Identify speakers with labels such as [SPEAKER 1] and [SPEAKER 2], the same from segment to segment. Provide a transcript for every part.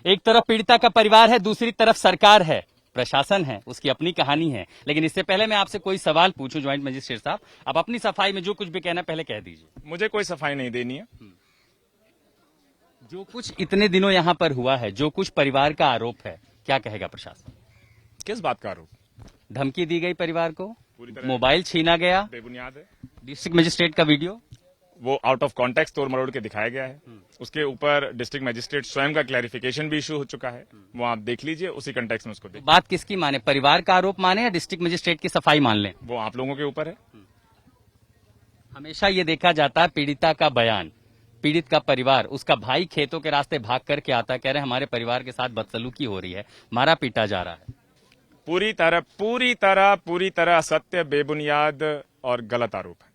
[SPEAKER 1] एक तरफ पीड़िता का परिवार है, दूसरी तरफ सरकार है, प्रशासन है, उसकी अपनी कहानी है। लेकिन इससे पहले मैं आपसे कोई सवाल पूछूं ज्वाइंट मजिस्ट्रेट साहब, आप अपनी सफाई में जो कुछ भी कहना पहले कह दीजिए।
[SPEAKER 2] मुझे कोई सफाई नहीं देनी है।
[SPEAKER 1] जो कुछ इतने दिनों यहाँ पर हुआ है, जो कुछ परिवार का आरोप है, क्या कहेगा प्रशासन?
[SPEAKER 2] किस बात का आरोप?
[SPEAKER 1] धमकी दी गई परिवार को,
[SPEAKER 2] पूरी तरह
[SPEAKER 1] मोबाइल छीना गया,
[SPEAKER 2] बेबुनियाद है।
[SPEAKER 1] डिस्ट्रिक्ट मजिस्ट्रेट का वीडियो,
[SPEAKER 2] वो आउट ऑफ कॉन्टेक्स्ट तोड़ मरोड़ के दिखाया गया है। उसके ऊपर डिस्ट्रिक्ट मजिस्ट्रेट स्वयं का क्लैरिफिकेशन भी इशू हो चुका है, वो आप देख लीजिए, उसी कंटेक्स्ट में उसको देखिए।
[SPEAKER 1] बात किसकी माने, परिवार का आरोप माने या डिस्ट्रिक्ट मजिस्ट्रेट की सफाई मान लें?
[SPEAKER 2] वो आप लोगों के ऊपर है।
[SPEAKER 1] हमेशा ये देखा जाता है पीड़िता का बयान, पीड़ित का परिवार, उसका भाई खेतों के रास्ते भाग करके आता है, कह रहे हमारे परिवार के साथ बदसलूकी हो रही है, मारा पीटा जा रहा है।
[SPEAKER 2] पूरी तरह असत्य, बेबुनियाद और गलत आरोप है।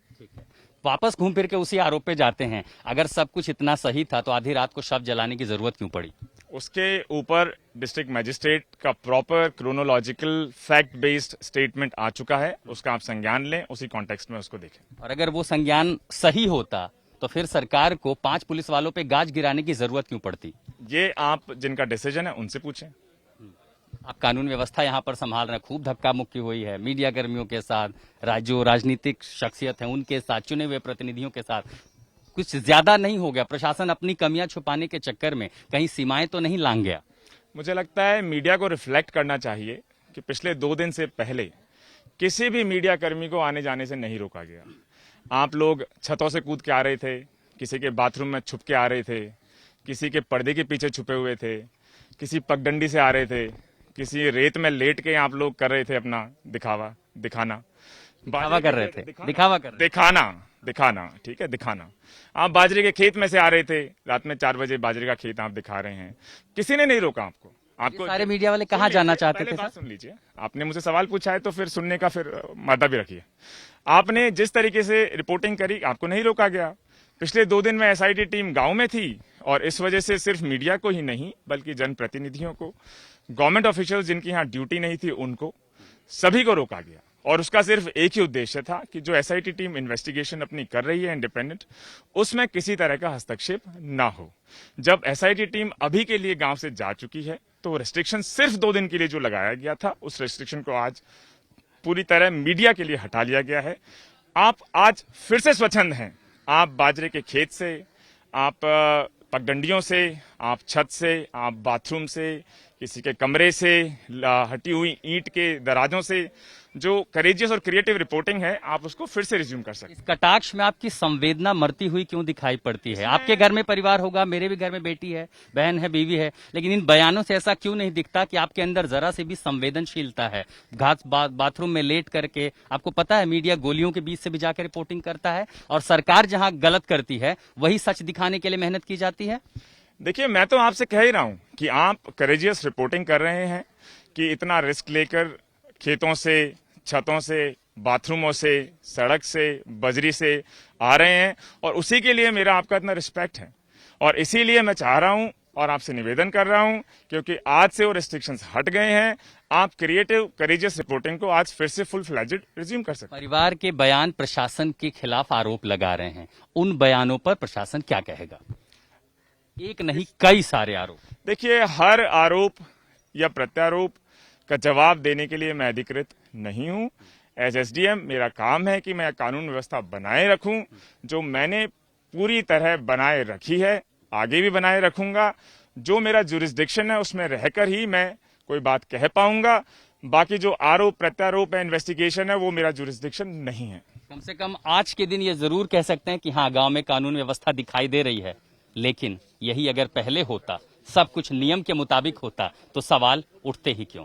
[SPEAKER 1] वापस घूम फिर के उसी आरोप पे जाते हैं, अगर सब कुछ इतना सही था तो आधी रात को शव जलाने की जरूरत क्यों पड़ी?
[SPEAKER 2] उसके ऊपर डिस्ट्रिक्ट मजिस्ट्रेट का proper chronological fact based statement आ चुका है, उसका आप संज्ञान लें, उसी कॉन्टेक्स्ट में उसको देखें।
[SPEAKER 1] और अगर वो संज्ञान सही होता तो फिर सरकार को 5 पुलिस वालों पे गाज गिराने की जरूरत क्यों पड़ती?
[SPEAKER 2] ये आप जिनका डिसीजन है उनसे पूछें।
[SPEAKER 1] आप कानून व्यवस्था यहाँ पर संभाल रहे हैं, खूब धक्का मुक्की हुई है मीडिया कर्मियों के साथ, जो राजनीतिक शख्सियत है उनके साथ, चुने हुए प्रतिनिधियों के साथ, कुछ ज्यादा नहीं हो गया? प्रशासन अपनी कमियां छुपाने के चक्कर में कहीं सीमाएं तो नहीं लांघ गया?
[SPEAKER 2] मुझे लगता है मीडिया को रिफ्लेक्ट करना चाहिए कि पिछले 2 दिन से पहले किसी भी मीडिया कर्मी को आने जाने से नहीं रोका गया। आप लोग छतों से कूद के आ रहे थे, किसी के बाथरूम में छुप के आ रहे थे, किसी के पर्दे के पीछे छुपे हुए थे, किसी पगडंडी से आ रहे थे, किसी रेत में लेट के आप लोग कर रहे थे अपना दिखाना
[SPEAKER 1] कर रहे थे,
[SPEAKER 2] दिखाना, ठीक है, दिखाना। आप बाजरे के खेत में से आ रहे थे, रात में 4 बजे बाजरे का खेत आप दिखा रहे हैं, किसी ने नहीं रोका आपको।
[SPEAKER 1] सारे मीडिया वाले कहाँ जाना चाहते थे?
[SPEAKER 2] बात सुन लीजिए, आपने मुझे सवाल पूछा है तो फिर सुनने का फिर मादा भी रखिए। आपने जिस तरीके से रिपोर्टिंग करी, आपको नहीं रोका गया। पिछले 2 दिन में एसआईटी टीम गांव में थी और इस वजह से सिर्फ मीडिया को ही नहीं बल्कि जनप्रतिनिधियों को, गवर्नमेंट ऑफिशियल्स जिनकी यहाँ ड्यूटी नहीं थी उनको, सभी को रोका गया। और उसका सिर्फ एक ही उद्देश्य था कि जो एसआईटी टीम इन्वेस्टिगेशन अपनी कर रही है इंडिपेंडेंट, उसमें किसी तरह का हस्तक्षेप ना हो। जब एसआईटी टीम अभी के लिए गांव से जा चुकी है तो रेस्ट्रिक्शन सिर्फ 2 दिन के लिए जो लगाया गया था, उस रेस्ट्रिक्शन को आज पूरी तरह मीडिया के लिए हटा लिया गया है। आप आज फिर से स्वच्छंद हैं, आप बाजरे के खेत से, आप पगडंडियों से, आप छत से, आप बाथरूम से, किसी के कमरे से, हटी हुई ईंट के दराजों से, जो करेजियस और क्रिएटिव रिपोर्टिंग है, आप उसको फिर से रिज्यूम कर सकते हैं।
[SPEAKER 1] इस कटाक्ष में आपकी संवेदना मरती हुई क्यों दिखाई पड़ती है? आपके घर में परिवार होगा, मेरे भी घर में बेटी है, बहन है, बीवी है, लेकिन इन बयानों से ऐसा क्यों नहीं दिखता कि आपके अंदर जरा से भी संवेदनशीलता है? बाथरूम में लेट करके, आपको पता है मीडिया गोलियों के बीच से भी जाकर रिपोर्टिंग करता है, और सरकार जहां गलत करती है वही सच दिखाने के लिए मेहनत की जाती है।
[SPEAKER 2] देखिए, मैं तो आपसे कह ही रहा हूं कि आप करेजियस रिपोर्टिंग कर रहे हैं कि इतना रिस्क लेकर खेतों से, छतों से, बाथरूमों से, सड़क से, बजरी से आ रहे हैं, और उसी के लिए मेरा आपका इतना रिस्पेक्ट है। और इसीलिए मैं चाह रहा हूं और आपसे निवेदन कर रहा हूं, क्योंकि आज से वो रेस्ट्रिक्शंस हट गए हैं, आप क्रिएटिव करेजियस रिपोर्टिंग को आज फिर से फुल फ्लैजेड रिज्यूम कर सकते हैं।
[SPEAKER 1] परिवार के बयान प्रशासन के खिलाफ आरोप लगा रहे हैं, उन बयानों पर प्रशासन क्या कहेगा? एक नहीं, कई सारे आरोप।
[SPEAKER 2] देखिए, हर आरोप या प्रत्यारोप का जवाब देने के लिए मैं अधिकृत नहीं हूं। एज एसडीएम मेरा काम है कि मैं कानून व्यवस्था बनाए रखूं, जो मैंने पूरी तरह बनाए रखी है, आगे भी बनाए रखूंगा। जो मेरा जुरिस्डिक्शन है उसमें रहकर ही मैं कोई बात कह पाऊंगा। बाकी जो आरोप प्रत्यारोप है, इन्वेस्टिगेशन है, वो मेरा जुरिस्डिक्शन नहीं है।
[SPEAKER 1] कम से कम आज के दिन ये जरूर कह सकते हैं कि हाँ, गांव में कानून व्यवस्था दिखाई दे रही है, लेकिन यही अगर पहले होता, सब कुछ नियम के मुताबिक होता, तो सवाल उठते ही क्यों?